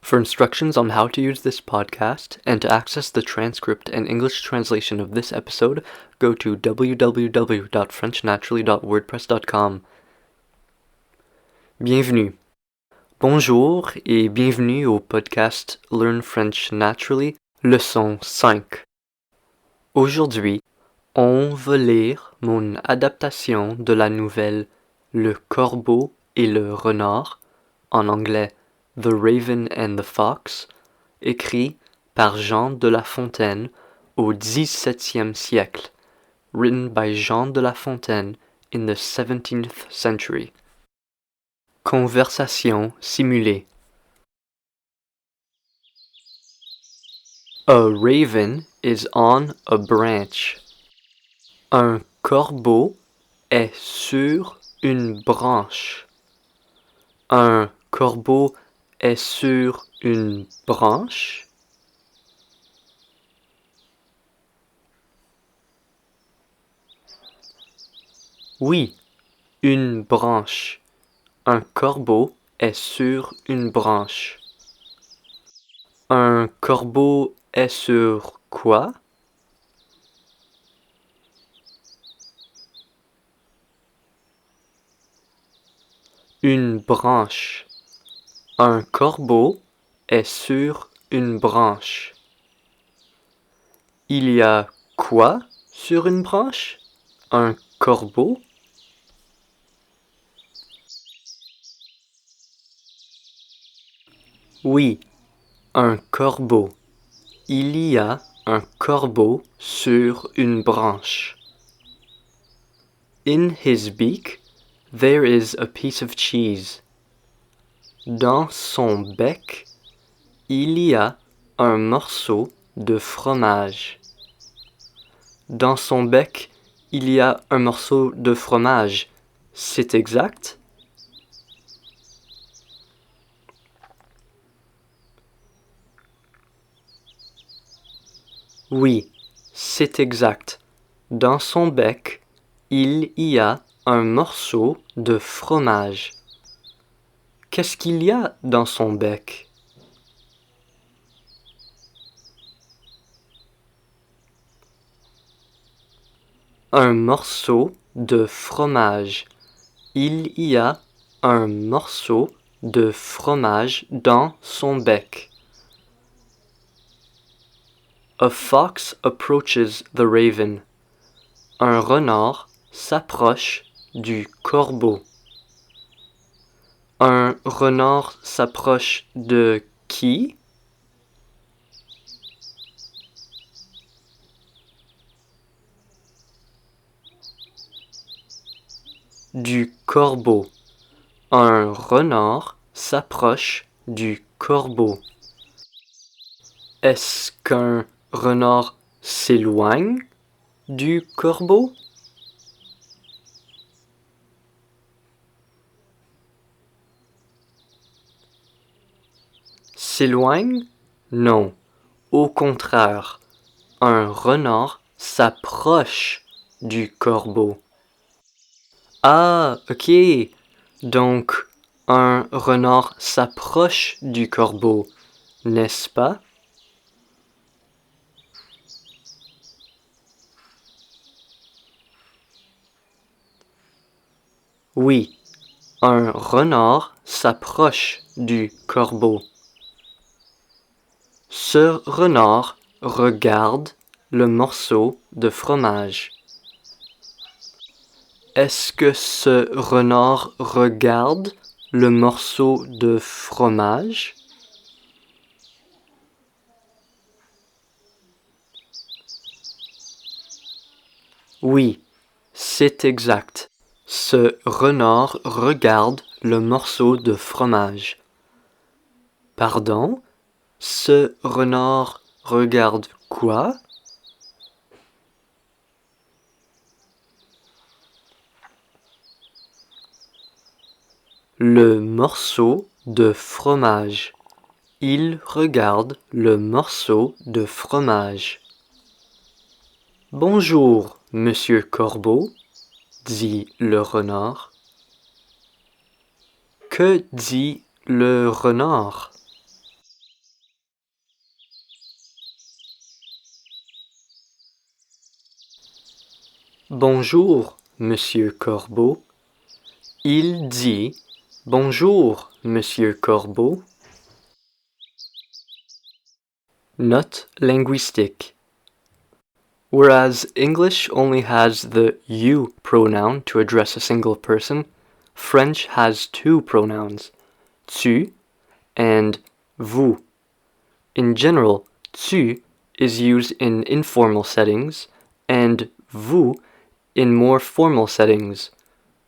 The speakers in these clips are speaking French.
For instructions on how to use this podcast and to access the transcript and English translation of this episode, go to www.frenchnaturally.wordpress.com. Bienvenue. Bonjour et bienvenue au podcast Learn French Naturally, leçon 5. Aujourd'hui, on va lire mon adaptation de la nouvelle Le Corbeau et le Renard, en anglais The Raven and the Fox, écrit par Jean de La Fontaine au XVIIe siècle, written by Jean de La Fontaine in the 17th century. Conversation simulée. A raven is on a branch. Un corbeau est sur une branche. Un corbeau est sur une branche. Oui, une branche. Un corbeau est sur une branche. Un corbeau est sur quoi? Une branche. Un corbeau est sur une branche. Il y a quoi sur une branche? Un corbeau? Oui, un corbeau. Il y a un corbeau sur une branche. In his beak, there is a piece of cheese. Dans son bec, il y a un morceau de fromage. Dans son bec, il y a un morceau de fromage. C'est exact? Oui, c'est exact. Dans son bec, il y a un morceau de fromage. Qu'est-ce qu'il y a dans son bec? Un morceau de fromage. Il y a un morceau de fromage dans son bec. A fox approaches the raven. Un renard s'approche du corbeau. Un renard s'approche de qui? Du corbeau. Un renard s'approche du corbeau. Est-ce qu'un renard s'éloigne du corbeau? S'éloigne? Non. Au contraire, un renard s'approche du corbeau. Ah, ok. Donc, un renard s'approche du corbeau, n'est-ce pas? Oui, un renard s'approche du corbeau. Ce renard regarde le morceau de fromage. Est-ce que ce renard regarde le morceau de fromage? Oui, c'est exact. Ce renard regarde le morceau de fromage. Pardon? Ce renard regarde quoi? Le morceau de fromage. Il regarde le morceau de fromage. Bonjour, monsieur Corbeau, dit le renard. Que dit le renard? Bonjour, Monsieur Corbeau. Il dit bonjour, Monsieur Corbeau. Note linguistique. Whereas English only has the you pronoun to address a single person, French has two pronouns, tu and vous. In general, tu is used in informal settings and vous in more formal settings.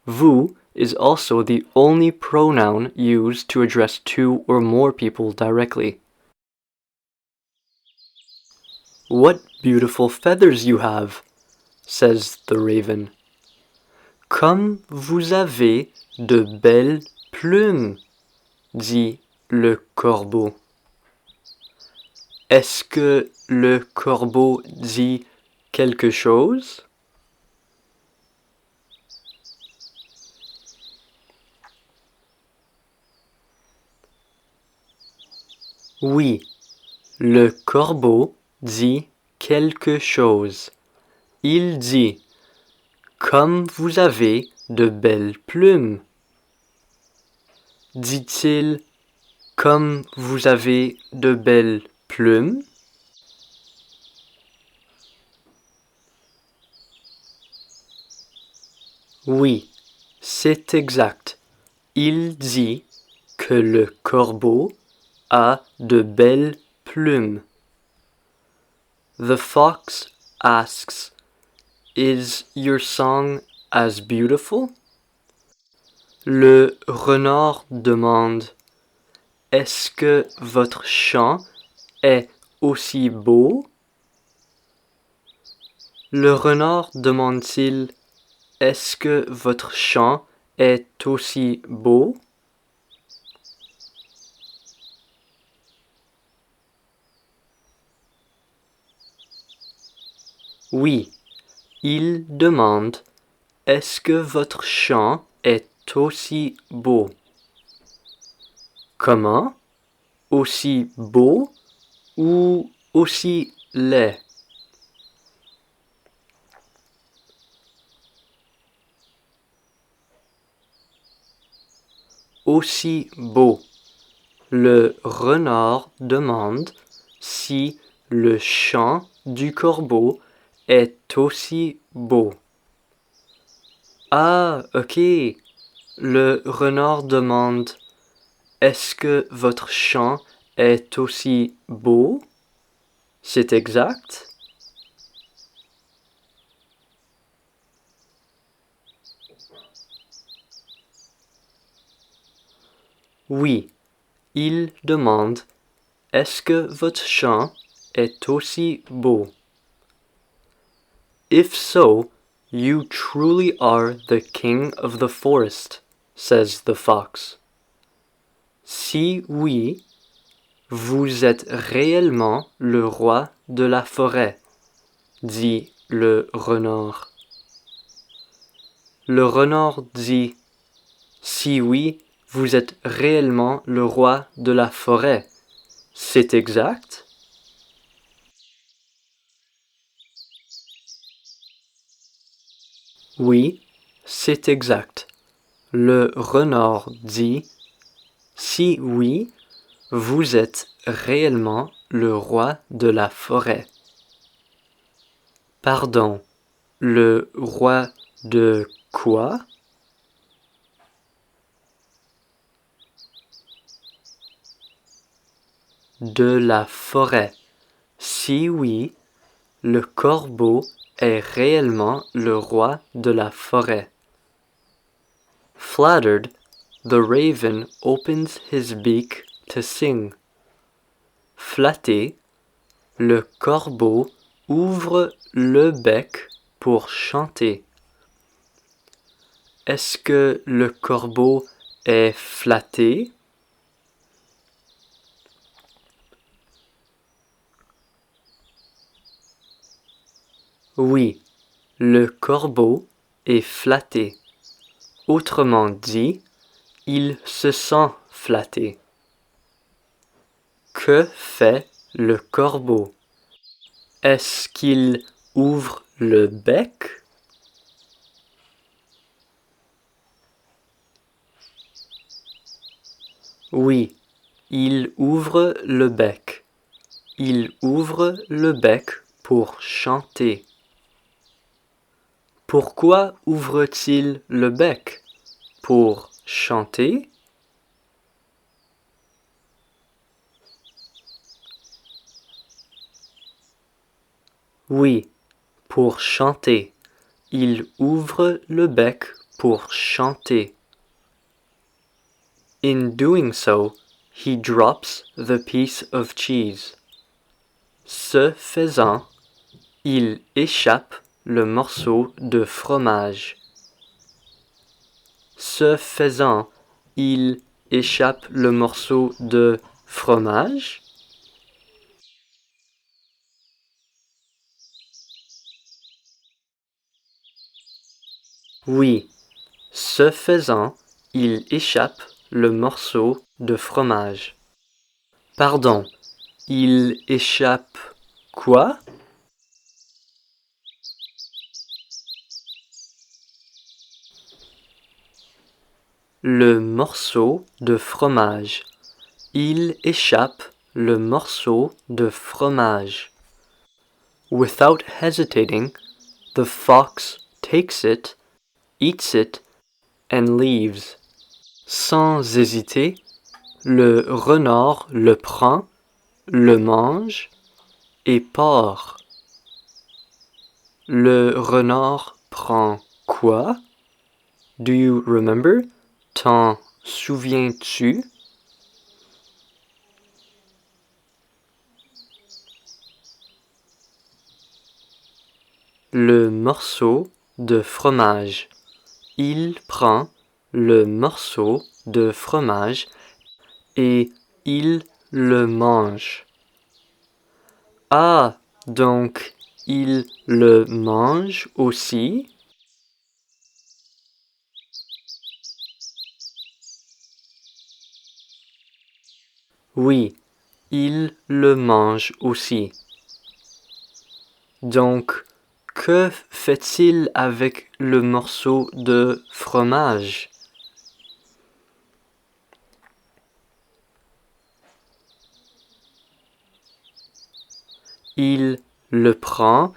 Vous is also the only pronoun used to address two or more people directly. What beautiful feathers you have, says the raven. Comme vous avez de belles plumes, dit le corbeau. Est-ce que le corbeau dit quelque chose? Oui, le corbeau dit quelque chose. Il dit « Comme vous avez de belles plumes ». Dit-il « Comme vous avez de belles plumes ». Oui, c'est exact. Il dit que le corbeau a de belles plumes. The fox asks, Is your song as beautiful? Le renard demande, Est-ce que votre chant est aussi beau? Le renard demande-t-il, Est-ce que votre chant est aussi beau? Oui, il demande, Est-ce que votre chant est aussi beau? Comment? Aussi beau ou aussi laid? Aussi beau. Le renard demande si le chant du corbeau est aussi beau. Ah, ok. Le renard demande, Est-ce que votre chant est aussi beau? C'est exact? Oui, il demande, Est-ce que votre chant est aussi beau? If so, you truly are the king of the forest, says the fox. Si oui, vous êtes réellement le roi de la forêt, dit le renard. Le renard dit, Si oui, vous êtes réellement le roi de la forêt. C'est exact? Oui, c'est exact. Le renard dit, Si oui, vous êtes réellement le roi de la forêt. Pardon, le roi de quoi? De la forêt. Si oui, le corbeau est réellement le roi de la forêt. Flattered, the raven opens his beak to sing. Flatté, le corbeau ouvre le bec pour chanter. Est-ce que le corbeau est flatté? Oui, le corbeau est flatté. Autrement dit, il se sent flatté. Que fait le corbeau? Est-ce qu'il ouvre le bec? Oui, il ouvre le bec. Il ouvre le bec pour chanter. Pourquoi ouvre-t-il le bec? Pour chanter? Oui, pour chanter. Il ouvre le bec pour chanter. In doing so, he drops the piece of cheese. Ce faisant, il échappe le morceau de fromage. Ce faisant, il échappe le morceau de fromage? Oui, ce faisant, il échappe le morceau de fromage. Pardon, il échappe quoi? Le morceau de fromage. Il échappe le morceau de fromage. Without hesitating, the fox takes it, eats it, and leaves. Sans hésiter, le renard le prend, le mange et part. Le renard prend quoi? Do you remember? T'en souviens-tu? Le morceau de fromage. Il prend le morceau de fromage et il le mange. Ah, donc il le mange aussi? Oui, il le mange aussi. Donc, que fait-il avec le morceau de fromage? Il le prend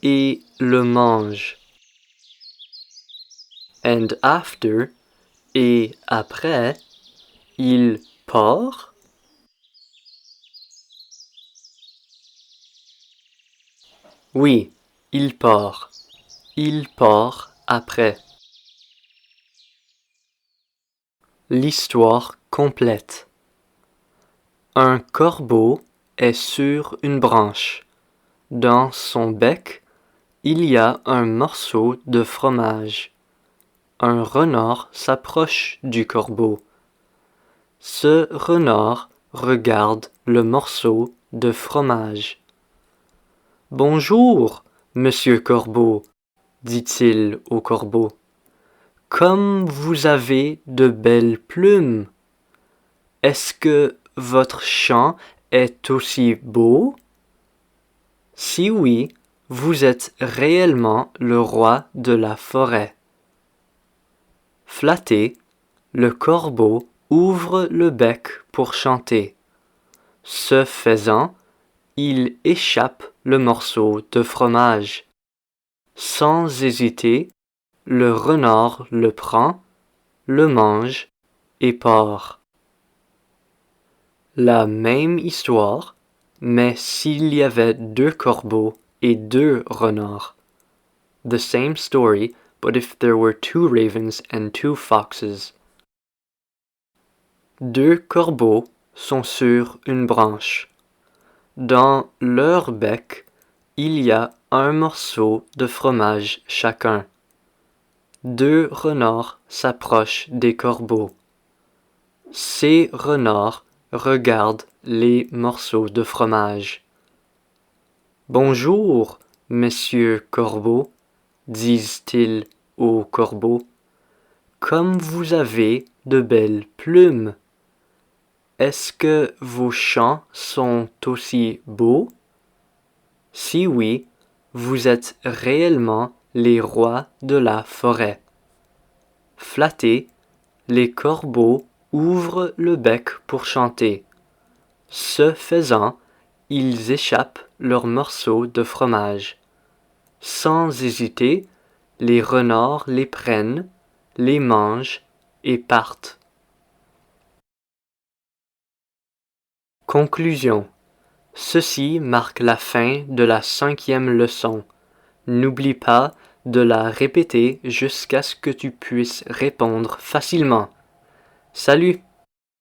et le mange. And after, et après, il part? Oui, il part. Il part après. L'histoire complète. Un corbeau est sur une branche. Dans son bec, il y a un morceau de fromage. Un renard s'approche du corbeau. Ce renard regarde le morceau de fromage. Bonjour, monsieur Corbeau, dit-il au corbeau. Comme vous avez de belles plumes. Est-ce que votre chant est aussi beau? Si oui, vous êtes réellement le roi de la forêt. Flatté, le corbeau ouvre le bec pour chanter. Ce faisant, il échappe le morceau de fromage. Sans hésiter, le renard le prend, le mange et part. La même histoire, mais s'il y avait deux corbeaux et deux renards. The same story, but if there were two ravens and two foxes. Deux corbeaux sont sur une branche. Dans leur bec, il y a un morceau de fromage chacun. Deux renards s'approchent des corbeaux. Ces renards regardent les morceaux de fromage. Bonjour, monsieur Corbeau, disent-ils au corbeau. Comme vous avez de belles plumes. Est-ce que vos chants sont aussi beaux? Si oui, vous êtes réellement les rois de la forêt. Flattés, les corbeaux ouvrent le bec pour chanter. Ce faisant, ils échappent leurs morceaux de fromage. Sans hésiter, les renards les prennent, les mangent et partent. Conclusion. Ceci marque la fin de la 5e leçon. N'oublie pas de la répéter jusqu'à ce que tu puisses répondre facilement. Salut!